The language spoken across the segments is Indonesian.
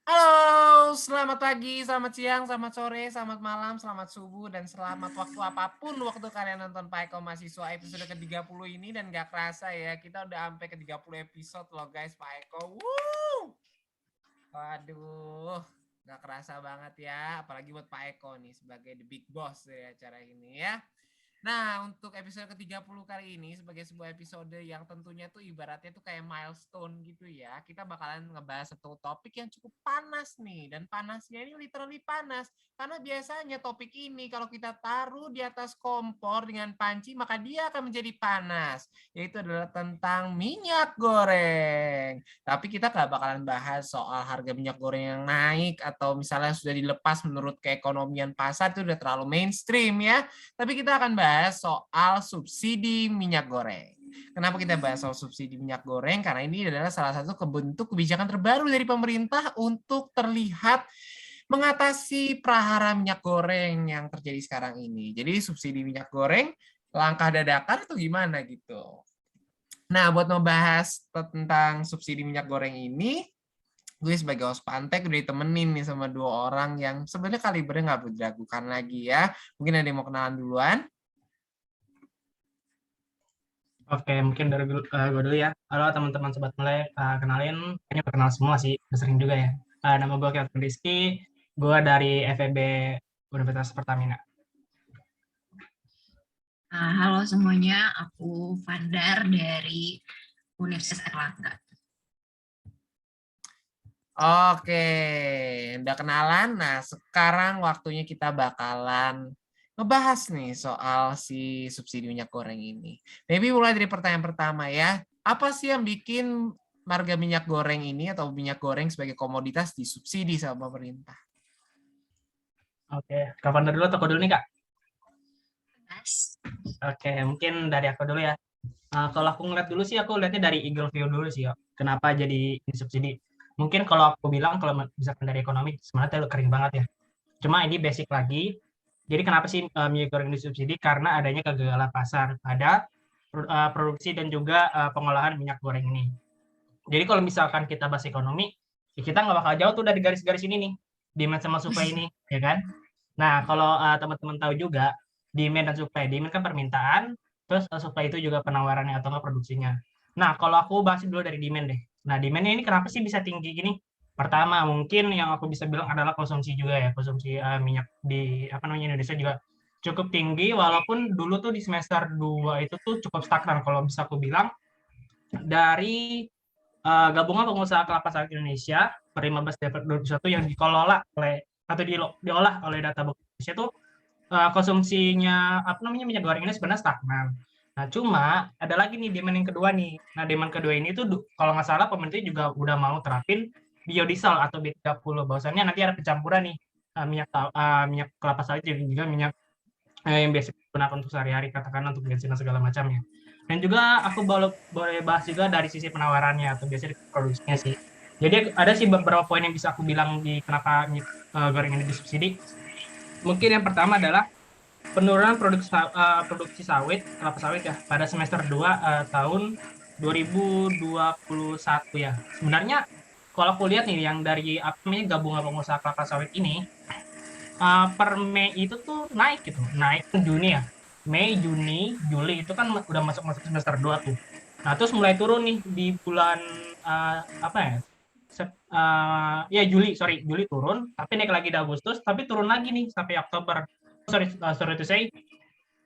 Halo, selamat pagi, selamat siang, selamat sore, selamat malam, selamat subuh, dan selamat waktu apapun waktu kalian nonton Pak Eko Mahasiswa episode ke-30 ini dan gak kerasa ya, kita udah sampai ke 30 episode loh guys Pak Eko. Wuh! Waduh, gak kerasa banget ya, apalagi buat Pak Eko nih sebagai the big boss dari acara ini ya. Nah, untuk episode ke-30 kali ini sebagai sebuah episode yang tentunya tuh ibaratnya tuh kayak milestone gitu ya. Kita bakalan ngebahas satu topik yang cukup panas nih. Dan panasnya ini literally panas. Karena biasanya topik ini kalau kita taruh di atas kompor dengan panci maka dia akan menjadi panas. Yaitu adalah tentang minyak goreng. Tapi kita gak bakalan bahas soal harga minyak goreng yang naik atau misalnya sudah dilepas menurut keekonomian pasar itu udah terlalu mainstream ya. Tapi kita akan bahas soal subsidi minyak goreng. Kenapa kita bahas soal subsidi minyak goreng? Karena ini adalah salah satu bentuk kebijakan terbaru dari pemerintah untuk terlihat mengatasi prahara minyak goreng yang terjadi sekarang ini. Jadi subsidi minyak goreng langkah dadakan atau gimana gitu. Nah, buat membahas tentang subsidi minyak goreng ini, gue sebagai host Pantek udah ditemenin nih sama dua orang yang sebenarnya kalibernya nggak beragukan lagi ya. Mungkin ada yang mau kenalan duluan? Oke, mungkin dari gue dulu ya. Halo teman-teman Sobat Melek, kenalin, kayaknya udah kenal semua sih, udah sering juga ya. Nama gue Kelvin Rizky, gue dari FEB Universitas Pertamina. Halo semuanya, aku Fandar dari Universitas Erlangga. Oke, udah kenalan. Nah, sekarang waktunya kita bakalan ngebahas nih soal si subsidi minyak goreng ini. Maybe mulai dari pertanyaan pertama ya. Apa sih yang bikin harga minyak goreng ini atau minyak goreng sebagai komoditas disubsidi sama pemerintah? Oke, kapan dulu atau aku dulu nih Kak? Mas. Oke, mungkin dari aku dulu ya. Kalau aku ngeliat dulu sih, aku lihatnya dari Eagle View dulu sih ya. Kenapa jadi disubsidi? Mungkin kalau aku bilang, kalau misalkan dari ekonomi, sebenarnya itu kering banget ya. Cuma ini basic lagi. Jadi kenapa sih minyak goreng disubsidi? Karena adanya kegagalan pasar pada produksi dan juga pengolahan minyak goreng ini. Jadi kalau misalkan kita bahas ekonomi, ya kita nggak bakal jauh tuh dari garis-garis ini nih, demand sama supply ini, ya kan? Nah, kalau teman-teman tahu juga, demand dan supply, demand kan permintaan, terus supply itu juga penawarannya atau nggak produksinya. Nah, kalau aku bahas dulu dari demand deh. Nah, demand ini kenapa sih bisa tinggi gini? Pertama, mungkin yang aku bisa bilang adalah konsumsi juga ya, konsumsi minyak di apa namanya Indonesia juga cukup tinggi, walaupun dulu tuh di semester 2 itu tuh cukup stagnan kalau bisa aku bilang dari Gabungan Pengusaha Kelapa Sawit Indonesia per 15 Desember 2021 yang dikelola oleh atau diolah oleh Data Box Indonesia itu konsumsinya apa namanya minyak goreng ini sebenarnya stagnan. Nah, cuma ada lagi nih demand yang kedua nih. Nah, demand kedua ini tuh kalau nggak salah pemerintah juga udah mau terapin biodiesel atau B30. Bahwasannya nanti ada pencampuran nih minyak kelapa sawit juga minyak yang biasa digunakan untuk sehari-hari, katakanlah untuk bensin dan segala macamnya. Dan juga aku boleh bahas juga dari sisi penawarannya atau biasanya produksinya sih. Jadi ada sih beberapa poin yang bisa aku bilang di kenapa goreng ini disubsidi. Mungkin yang pertama adalah penurunan produksi sawit, kelapa sawit ya, pada semester 2 tahun 2021 ya. Sebenarnya kalau aku lihat nih yang dari apa namanya gabungan pengusaha kelapa sawit ini per Mei itu tuh naik gitu, naik Juni ya. Mei, Juni, Juli itu kan udah masuk semester 2 tuh. Nah, terus mulai turun nih di bulan apa ya? Ya Juli, sorry, Juli turun, tapi naik lagi di Agustus, tapi turun lagi nih sampai Oktober. Sorry to say,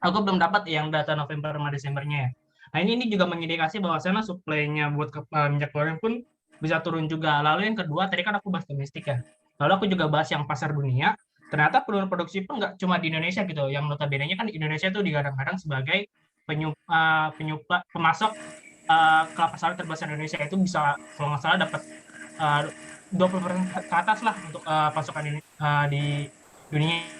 aku belum dapat yang data November sama Desembernya ya. Nah, ini juga mengindikasi bahwasannya suplainya buat minyak goreng pun bisa turun juga. Lalu yang kedua, tadi kan aku bahas domestik ya. Lalu aku juga bahas yang pasar dunia. Ternyata penurunan produksi pun nggak cuma di Indonesia gitu. Yang notabene-nya kan Indonesia itu digadang-gadang sebagai pemasok kelapa sawit terbesar Indonesia itu bisa kalau nggak salah dapat 20% ke atas lah untuk pasokan ini di dunia.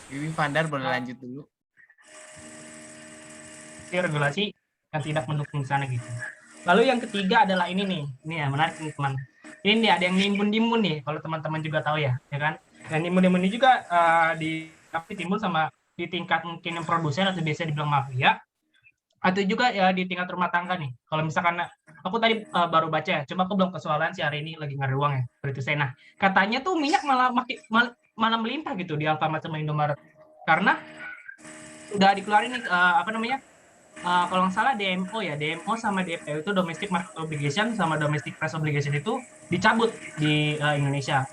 Wiwi Vandar boleh lanjut dulu. Regulasi yang tidak mendukung sana gitu. Lalu yang ketiga adalah ini ya menarik nih teman. Ini nih ada yang nimbun-nimbun nih, kalau teman-teman juga tahu ya, ya kan? Dan nimbun-nimbun ini juga di tapi timbul sama di tingkat mungkin yang produsen atau biasa dibilang mafia, atau juga ya di tingkat rumah tangga nih. Kalau misalkan aku tadi baru baca ya, cuma aku belum kesoalan sih hari ini lagi nggak ada uang ya. Seperti saya. Nah, katanya tuh minyak malah melimpah gitu di Alfamart sama Indomaret. Karena udah dikeluarin nih apa namanya? Kalau nggak salah DMO ya, DMO sama DPO itu domestic market obligation sama domestic price obligation itu dicabut di Indonesia.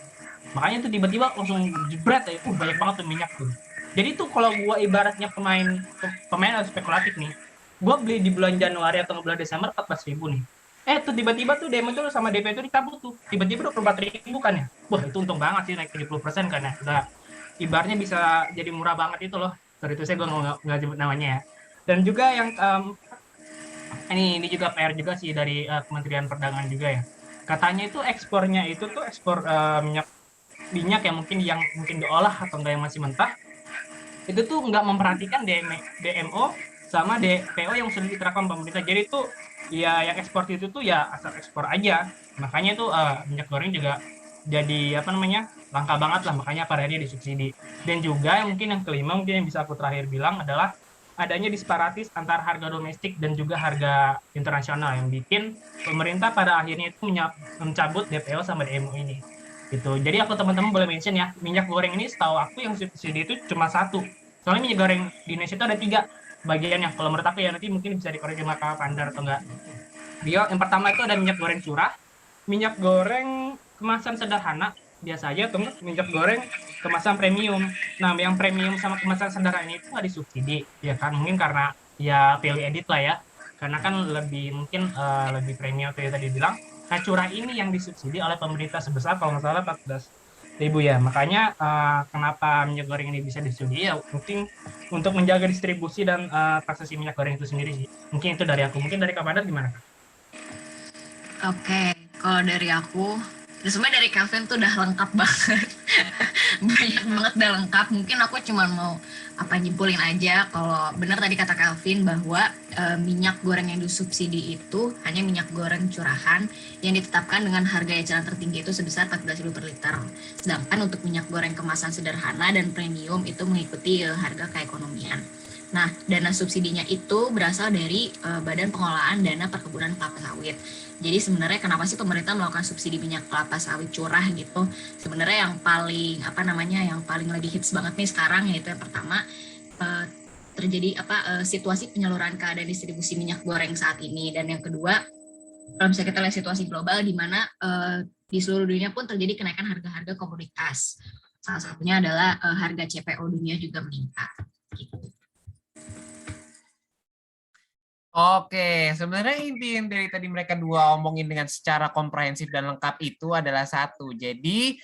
Makanya tuh tiba-tiba langsung jebret ya, banyak banget tuh minyak tuh. Jadi tuh kalau gua ibaratnya pemain atau spekulatif nih, gua beli di bulan Januari atau bulan Desember 14.000 nih. Tuh tiba-tiba tuh DMO tuh sama DP itu dicabut tuh. Tiba-tiba 24.000 kan ya. Wah, itu untung banget sih naik 70% kan ya. Udah ibaratnya bisa jadi murah banget itu loh. Sorry itu saya gua nggak sebut namanya ya. Dan juga yang ini juga PR juga sih dari Kementerian Perdagangan juga ya. Katanya itu ekspornya itu tuh ekspor minyak yang mungkin diolah atau enggak yang masih mentah itu tuh nggak memperhatikan DMO sama DPO yang sudah diterapkan pemerintah. Jadi itu ya yang ekspor itu tuh ya asal ekspor aja. Makanya tuh minyak goreng juga jadi apa namanya langka banget lah, makanya pada akhirnya disubsidi. Dan juga mungkin yang kelima mungkin yang bisa aku terakhir bilang adalah adanya disparatis antara harga domestik dan juga harga internasional yang bikin pemerintah pada akhirnya itu mencabut DPO sama DMO ini gitu. Jadi aku teman-teman boleh mention ya, minyak goreng ini setahu aku yang subsidi itu cuma satu. Soalnya minyak goreng di Indonesia itu ada 3 bagiannya. Kalau menurut aku ya nanti mungkin bisa dikoreksi sama Kak Pandar atau enggak. Yang pertama itu ada minyak goreng curah, minyak goreng kemasan sederhana biasa aja, atau minyak goreng kemasan premium. Nah, yang premium sama kemasan sederhana itu nggak disubsidi, ya kan? Mungkin karena ya value edit lah ya, karena kan lebih mungkin lebih premium tuh ya tadi bilang. Nah, curah ini yang disubsidi oleh pemerintah sebesar kalau nggak salah 14.000 ya. Makanya kenapa minyak goreng ini bisa disubsidi ya mungkin untuk menjaga distribusi dan taksasi minyak goreng itu sendiri sih. Mungkin itu dari aku. Mungkin dari Kak Pandar gimana, Kak? Oke, kalau dari aku, sebenarnya dari Calvin tuh udah lengkap banget. Banyak banget udah lengkap. Mungkin aku cuma mau nyimpulin aja kalau benar tadi kata Calvin bahwa minyak goreng yang disubsidi itu hanya minyak goreng curahan yang ditetapkan dengan harga eceran tertinggi itu sebesar 14.000 per liter. Sedangkan untuk minyak goreng kemasan sederhana dan premium itu mengikuti harga keekonomian. Nah, dana subsidinya itu berasal dari Badan Pengelolaan Dana Perkebunan Kelapa Sawit. Jadi sebenarnya kenapa sih pemerintah melakukan subsidi minyak kelapa sawit curah gitu? Sebenarnya yang paling yang paling lagi hits banget nih sekarang yaitu yang pertama terjadi situasi penyaluran keadaan distribusi minyak goreng saat ini, dan yang kedua kalau misalnya kita lihat situasi global di mana di seluruh dunia pun terjadi kenaikan harga-harga komoditas. Salah satunya adalah harga CPO dunia juga meningkat. Gitu. Oke, sebenarnya inti dari tadi mereka dua omongin dengan secara komprehensif dan lengkap itu adalah satu. Jadi,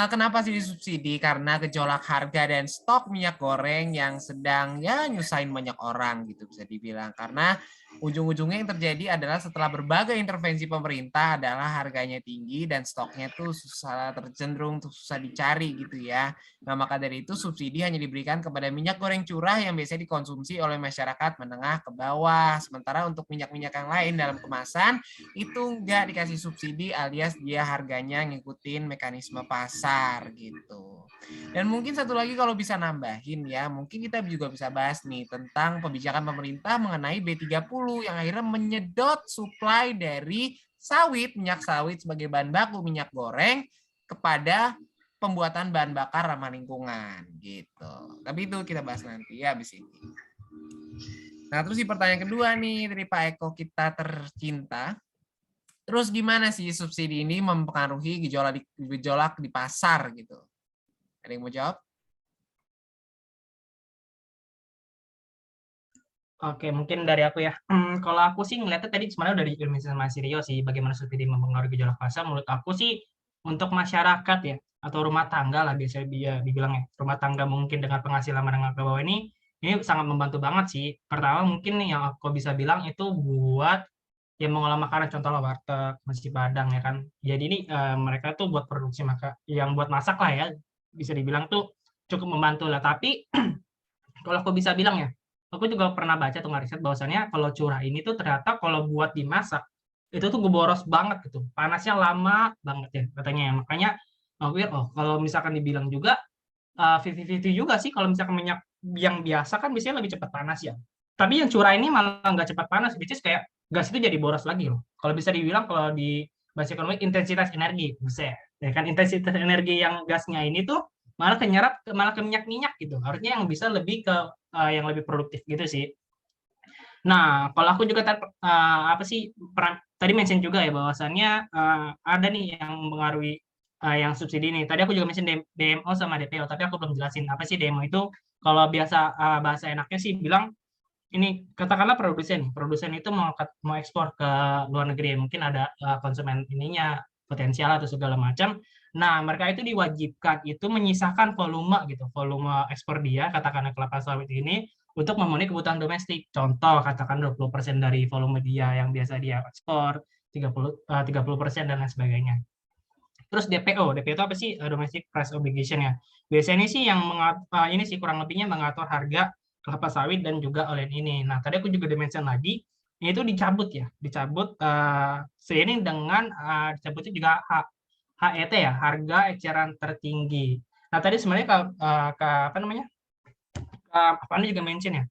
kenapa sih disubsidi? Karena gejolak harga dan stok minyak goreng yang sedang ya nyusahin banyak orang gitu bisa dibilang. Karena ujung-ujungnya yang terjadi adalah setelah berbagai intervensi pemerintah adalah harganya tinggi dan stoknya tuh cenderung susah dicari gitu ya. Nah, maka dari itu subsidi hanya diberikan kepada minyak goreng curah yang biasanya dikonsumsi oleh masyarakat menengah ke bawah. Sementara untuk minyak-minyak yang lain dalam kemasan itu nggak dikasih subsidi alias dia harganya ngikutin mekanisme pasar gitu. Dan mungkin satu lagi kalau bisa nambahin ya, mungkin kita juga bisa bahas nih tentang kebijakan pemerintah mengenai B30 yang akhirnya menyedot suplai dari sawit, minyak sawit sebagai bahan baku minyak goreng kepada pembuatan bahan bakar ramah lingkungan gitu. Tapi itu kita bahas nanti ya habis ini. Nah, terus di pertanyaan kedua nih dari Pak Eko kita tercinta. Terus gimana sih subsidi ini mempengaruhi gejolak di pasar gitu? Ada yang mau jawab? Oke, mungkin dari aku ya. Kalau aku sih ngeliatnya tadi sebenarnya udah dijelasin sama Mas Rio sih, bagaimana subsidi mempengaruhi gejolak pasar. Menurut aku sih untuk masyarakat ya, atau rumah tangga lah biasanya dia dibilang ya, rumah tangga mungkin dengan penghasilan menengah ke bawah ini sangat membantu banget sih. Pertama mungkin nih yang aku bisa bilang itu buat yang mengolah makanan, contohnya warteg, nasi Padang ya kan. Jadi ini mereka tuh buat produksi yang buat masak lah ya, bisa dibilang tuh cukup membantu lah. Tapi kalau aku bisa bilang ya, aku juga pernah baca tuh ngariset bahwasannya kalau curah ini tuh ternyata kalau buat dimasak itu tuh boros banget gitu, panasnya lama banget ya katanya ya. Makanya aku pikir kalau misalkan dibilang juga 50-50 juga sih kalau misalkan minyak yang biasa kan biasanya lebih cepat panas ya. Tapi yang curah ini malah nggak cepat panas, which is kayak gas itu jadi boros lagi loh. Kalau bisa dibilang kalau di bahasa ekonomi intensitas energi, bisa ya kan intensitas energi yang gasnya ini tuh malah kenyerap malah ke minyak-minyak gitu. Harusnya yang bisa lebih ke yang lebih produktif gitu sih. Nah, kalau aku juga apa sih tadi mention juga ya bahwasannya ada nih yang mempengaruhi yang subsidi ini. Tadi aku juga mention DMO sama DPO, tapi aku belum jelasin apa sih DMO itu. Kalau biasa bahasa enaknya sih bilang ini katakanlah produsen itu mau ekspor ke luar negeri, mungkin ada konsumen ininya potensial atau segala macam. Nah, mereka itu diwajibkan itu menyisakan volume gitu, volume ekspor dia, katakanlah kelapa sawit ini untuk memenuhi kebutuhan domestik. Contoh, katakan 20% dari volume dia yang biasa dia ekspor, 30% dan lain sebagainya. Terus DPO itu apa sih? Domestic Price Obligation ya. Biasanya ini sih yang ini sih kurang lebihnya mengatur harga kelapa sawit dan juga oleh ini. Nah, tadi aku juga dimention lagi, itu dicabut ya, dicabut seiring dengan dicabutnya juga HET ya, harga eceran tertinggi. Nah, tadi sebenarnya apa namanya? Apa juga mention ya.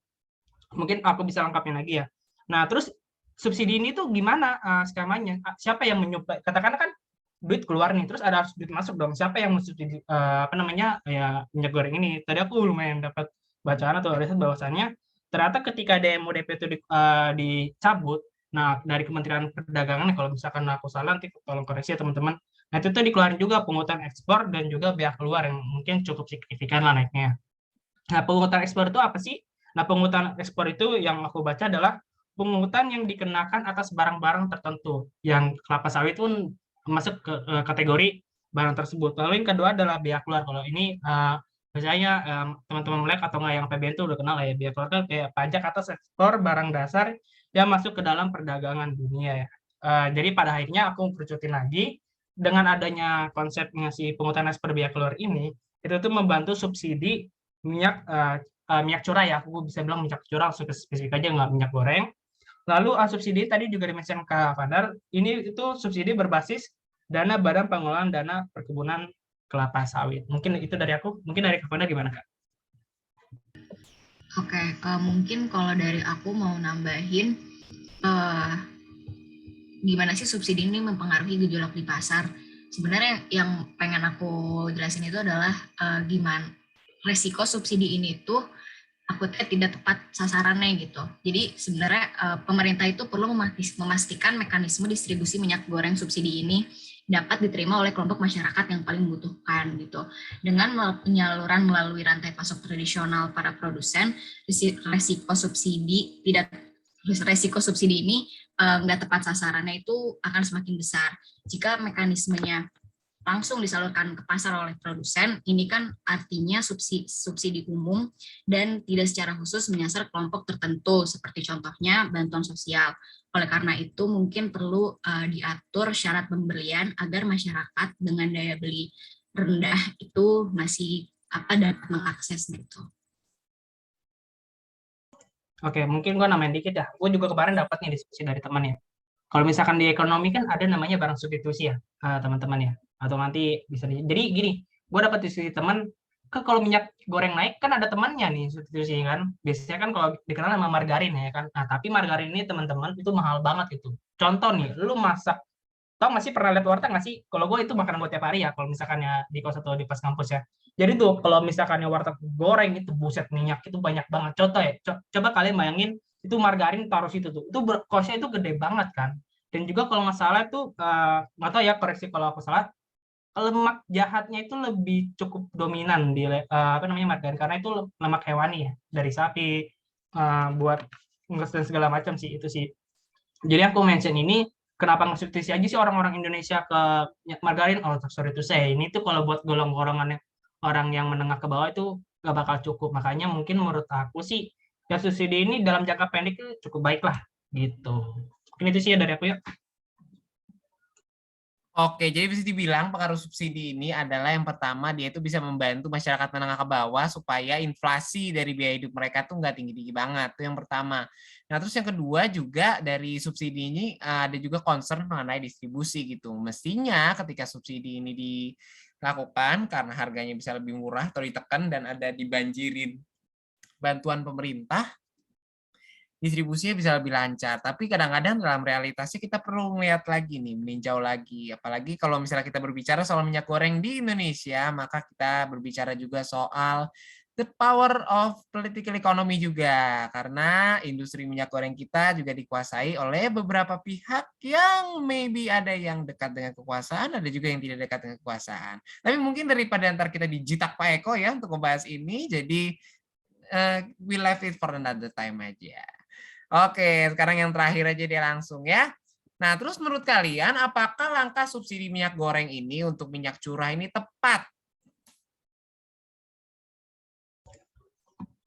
Mungkin aku bisa lengkapin lagi ya. Nah, terus subsidi ini tuh gimana skemanya? Siapa yang menyuplai? Katakanlah kan duit keluar nih, terus ada harus duit masuk dong. Siapa yang mensubsidi apa namanya ya minyak goreng ini? Tadi aku lumayan dapat bacaan atau riset bahwasannya ternyata ketika DMO DP itu dicabut, nah dari Kementerian Perdagangan kalau misalkan aku salah nanti tolong koreksi ya teman-teman. Nah itu tuh dikeluarin juga pungutan ekspor dan juga biaya keluar yang mungkin cukup signifikan lah naiknya. Nah pungutan ekspor itu apa sih? Nah pungutan ekspor itu yang aku baca adalah pungutan yang dikenakan atas barang-barang tertentu yang kelapa sawit pun masuk ke kategori barang tersebut. Lalu yang kedua adalah biaya keluar. Kalau ini misalnya teman-teman melek atau nggak yang PBN itu udah kenal ya, biaya keluar kan kayak pajak atas ekspor barang dasar yang masuk ke dalam perdagangan dunia ya. Jadi pada akhirnya aku kerucutin lagi dengan adanya konsepnya si pungutan ekspor biaya keluar ini, itu tuh membantu subsidi minyak minyak curah ya, aku bisa bilang minyak curah spesifik aja nggak minyak goreng. Lalu subsidi tadi juga dimention Kak Fadar, ini itu subsidi berbasis dana Badan Pengelolaan Dana Perkebunan Kelapa Sawit. Mungkin itu dari aku, mungkin dari Kak Fadar gimana Kak? Oke, mungkin kalau dari aku mau nambahin gimana sih subsidi ini mempengaruhi gejolak di pasar. Sebenarnya yang pengen aku jelasin itu adalah gimana resiko subsidi ini tuh takutnya tidak tepat sasarannya gitu. Jadi sebenarnya pemerintah itu perlu memastikan mekanisme distribusi minyak goreng subsidi ini dapat diterima oleh kelompok masyarakat yang paling membutuhkan gitu. Dengan penyaluran melalui rantai pasok tradisional para produsen, resiko subsidi ini nggak tepat sasarannya itu akan semakin besar. Jika mekanismenya langsung disalurkan ke pasar oleh produsen, ini kan artinya subsidi umum dan tidak secara khusus menyasar kelompok tertentu, seperti contohnya bantuan sosial. Oleh karena itu, mungkin perlu diatur syarat pembelian agar masyarakat dengan daya beli rendah itu masih dapat mengakses gitu. Oke, mungkin gue namain dikit ya. Gue juga kemarin dapat nih diskusi dari teman ya. Kalau misalkan di ekonomi kan ada namanya barang substitusi ya, teman-teman ya. Atau nanti bisa jadi gini, gue dapat diskusi teman, kalau minyak goreng naik kan ada temannya nih substitusi kan. Biasanya kan kalau dikenal sama margarin ya kan. Nah tapi margarin ini teman-teman itu mahal banget itu. Contoh nih, lu masak, tau nggak sih pernah lihat warteg nggak sih? Kalau gue itu makanan gue tiap hari ya. Kalau misalkannya di kos atau di pas kampus ya. Jadi tuh kalau misalkannya warteg goreng itu buset minyak itu banyak banget. Contoh ya, coba kalian bayangin itu margarin taruh situ tuh. Itu kosnya itu gede banget kan. Dan juga kalau nggak salah itu nggak tahu ya koreksi kalau aku salah, lemak jahatnya itu lebih cukup dominan di apa namanya margarin karena itu lemak hewani ya dari sapi buat unggas dan segala macam sih itu sih. Jadi aku mention ini kenapa nge-substitusi aja sih orang-orang Indonesia ke margarin? Oh sorry itu saya ini tuh kalau buat golongan orang yang menengah ke bawah itu nggak bakal cukup. Makanya mungkin menurut aku sih ya subsidi ini dalam jangka pendek itu cukup baik lah gitu. Mungkin itu sih ya dari aku ya. Oke, jadi bisa dibilang pengaruh subsidi ini adalah yang pertama dia itu bisa membantu masyarakat menengah ke bawah supaya inflasi dari biaya hidup mereka tuh nggak tinggi-tinggi banget. Itu yang pertama. Nah, terus yang kedua juga dari subsidi ini ada juga concern mengenai distribusi gitu. Mestinya ketika subsidi ini dilakukan karena harganya bisa lebih murah atau ditekan dan ada dibanjirin bantuan pemerintah, distribusinya bisa lebih lancar. Tapi kadang-kadang dalam realitasnya kita perlu melihat lagi nih, meninjau lagi. Apalagi kalau misalnya kita berbicara soal minyak goreng di Indonesia, maka kita berbicara juga soal the power of political economy juga. Karena industri minyak goreng kita juga dikuasai oleh beberapa pihak yang maybe ada yang dekat dengan kekuasaan, ada juga yang tidak dekat dengan kekuasaan. Tapi mungkin daripada ntar kita dijitak Pak Eko ya untuk membahas ini, jadi we left it for another time aja. Oke, sekarang yang terakhir aja dia langsung ya. Nah, terus menurut kalian apakah langkah subsidi minyak goreng ini untuk minyak curah ini tepat?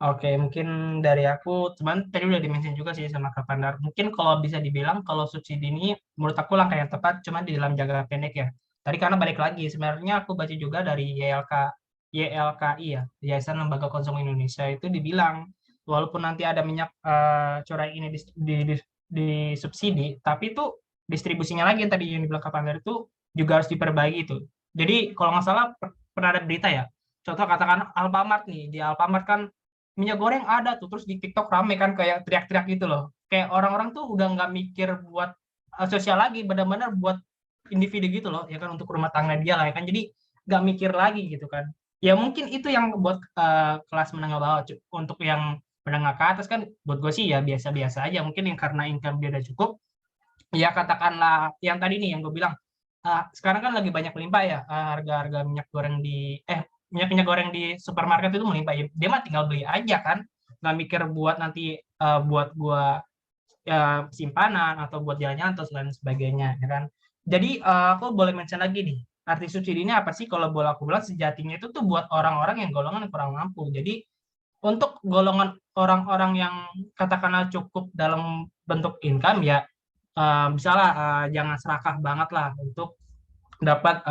Oke, mungkin dari aku, teman tadi udah dimention juga sih sama Kak Pandar. Mungkin kalau bisa dibilang kalau subsidi ini menurut aku langkah yang tepat cuma di dalam jangka pendek ya. Tadi karena balik lagi, sebenarnya aku baca juga dari YLKI ya, Yayasan Lembaga Konsumen Indonesia itu dibilang walaupun nanti ada minyak curah ini disubsidi, tapi itu distribusinya lagi yang tadi yang dibilang Kak Pandar itu juga harus diperbaiki itu. Jadi kalau nggak salah pernah ada berita ya, contoh katakan Alfamart nih, di Alfamart kan minyak goreng ada tuh, terus di TikTok rame kan kayak teriak-teriak gitu loh. Kayak orang-orang tuh udah nggak mikir buat sosial lagi, benar-benar buat individu gitu loh, ya kan untuk rumah tangga dia lah ya kan. Jadi nggak mikir lagi gitu kan. Ya mungkin itu yang buat kelas menengah bawah. Untuk yang menengah ke atas kan buat gue sih ya biasa-biasa aja. Mungkin yang karena income dia udah cukup, ya katakanlah yang tadi nih yang gue bilang, sekarang kan lagi banyak melimpah ya harga-harga minyak goreng minyak goreng di supermarket itu melimpah ya. Dia mah tinggal beli aja kan, nggak mikir buat nanti buat gua simpanan atau buat jalan-jalan atau lain sebagainya ya kan. Jadi aku boleh mention lagi nih, arti subsidi ini apa sih? Kalau boleh aku bilang sejatinya itu tuh buat orang-orang yang golongan kurang mampu. Jadi untuk golongan orang-orang yang katakanlah cukup dalam bentuk income ya, misalnya jangan serakah banget lah untuk dapat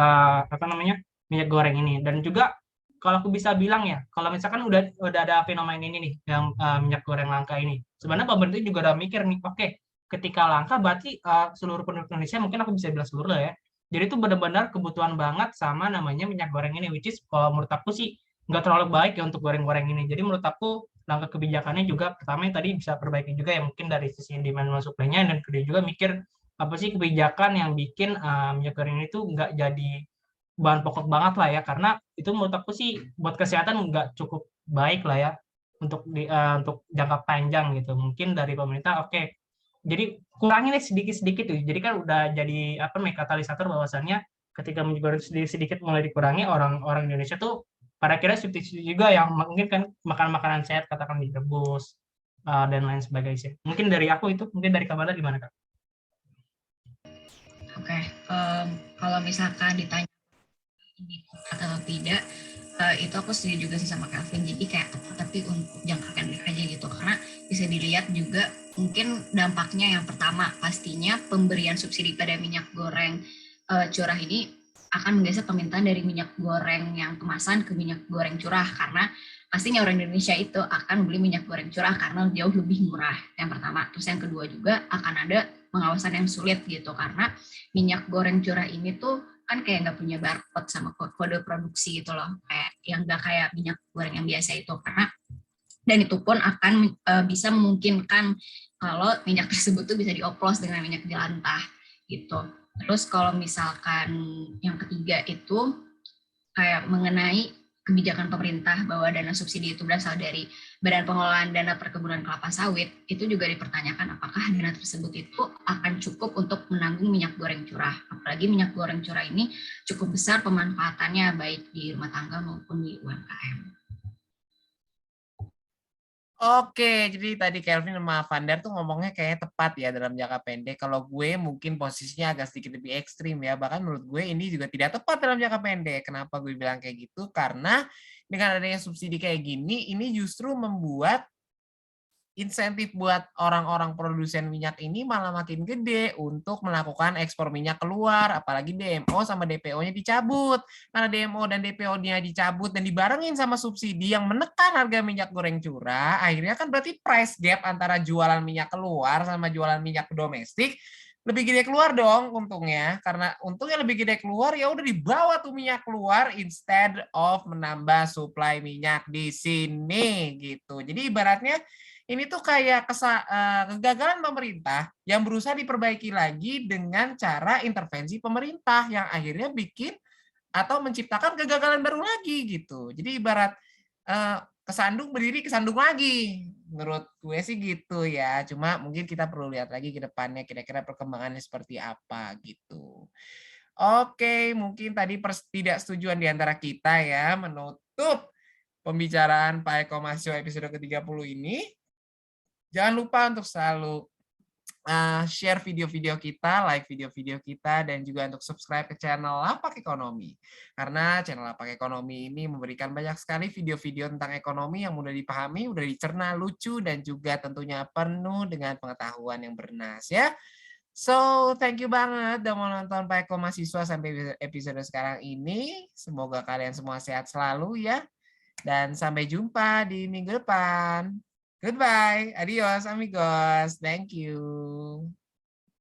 apa namanya minyak goreng ini. Dan juga kalau aku bisa bilang ya, kalau misalkan udah ada fenomena ini nih yang minyak goreng langka ini, sebenarnya pemerintah juga udah mikir nih, oke, ketika langka berarti seluruh penduduk Indonesia, mungkin aku bisa bilang seluruh lah ya, jadi itu benar-benar kebutuhan banget sama namanya minyak goreng ini, which is menurut aku sih nggak terlalu baik ya untuk goreng-goreng ini. Jadi menurut aku langkah kebijakannya juga pertama yang tadi bisa perbaiki juga ya, mungkin dari sisi demand supply-nya, dan kedua juga mikir apa sih kebijakan yang bikin minyak goreng itu nggak jadi bahan pokok banget lah ya, karena itu menurut aku sih buat kesehatan nggak cukup baik lah ya untuk jangka panjang gitu. Mungkin dari pemerintah oke, jadi kurangin deh sedikit-sedikit tuh. Jadi kan udah jadi apa nih katalisator bahwasannya ketika minyak goreng sedikit-sedikit mulai dikurangi, orang-orang Indonesia tuh pada kira substitusi juga yang mungkin kan makan makanan sehat, katakan direbus dan lain sebagainya. Mungkin dari aku itu, mungkin dari Kamala gimana Kak? Oke, kalau misalkan ditanya atau tidak, itu aku setuju juga sih sama Calvin. Jadi kayak tapi untuk jangka pendek aja gitu, karena bisa dilihat juga mungkin dampaknya yang pertama pastinya pemberian subsidi pada minyak goreng curah ini akan menggeser permintaan dari minyak goreng yang kemasan ke minyak goreng curah, karena pastinya orang Indonesia itu akan beli minyak goreng curah karena jauh lebih murah, yang pertama. Terus yang kedua juga akan ada pengawasan yang sulit gitu, karena minyak goreng curah ini tuh kan kayak nggak punya barcode sama kode produksi gitu loh, kayak yang nggak kayak minyak goreng yang biasa itu, karena dan itu pun akan bisa memungkinkan kalau minyak tersebut tuh bisa dioplos dengan minyak jelantah gitu. Terus kalau misalkan yang ketiga itu kayak mengenai kebijakan pemerintah bahwa dana subsidi itu berasal dari Badan Pengelolaan Dana Perkebunan Kelapa Sawit, itu juga dipertanyakan apakah dana tersebut itu akan cukup untuk menanggung minyak goreng curah. Apalagi minyak goreng curah ini cukup besar pemanfaatannya baik di rumah tangga maupun di UMKM. Oke, jadi tadi Kelvin sama Vandar tuh ngomongnya kayaknya tepat ya dalam jangka pendek. Kalau gue mungkin posisinya agak sedikit lebih ekstrim ya. Bahkan menurut gue ini juga tidak tepat dalam jangka pendek. Kenapa gue bilang kayak gitu? Karena dengan adanya subsidi kayak gini, ini justru membuat insentif buat orang-orang produsen minyak ini malah makin gede untuk melakukan ekspor minyak keluar, apalagi DMO sama DPO-nya dicabut. Karena DMO dan DPO-nya dicabut dan dibarengin sama subsidi yang menekan harga minyak goreng curah, akhirnya kan berarti price gap antara jualan minyak keluar sama jualan minyak domestik lebih gede keluar dong untungnya, karena untungnya lebih gede keluar, ya udah dibawa tuh minyak keluar instead of menambah suplai minyak di sini gitu. Jadi ibaratnya ini tuh kayak kegagalan pemerintah yang berusaha diperbaiki lagi dengan cara intervensi pemerintah yang akhirnya bikin atau menciptakan kegagalan baru lagi gitu. Jadi ibarat kesandung berdiri kesandung lagi. Menurut gue sih gitu ya. Cuma mungkin kita perlu lihat lagi ke depannya kira-kira perkembangannya seperti apa gitu. Oke, mungkin tadi ketidaksetujuan di antara kita ya menutup pembicaraan Pak Eko Masio episode ke-30 ini. Jangan lupa untuk selalu share video-video kita, like video-video kita, dan juga untuk subscribe ke channel Lapak Ekonomi. Karena channel Lapak Ekonomi ini memberikan banyak sekali video-video tentang ekonomi yang mudah dipahami, mudah dicerna, lucu, dan juga tentunya penuh dengan pengetahuan yang bernas ya. So, thank you banget udah mau nonton Pak Eko Mahasiswa sampai episode sekarang ini. Semoga kalian semua sehat selalu ya. Dan sampai jumpa di minggu depan. Goodbye. Adios, amigos. Thank you.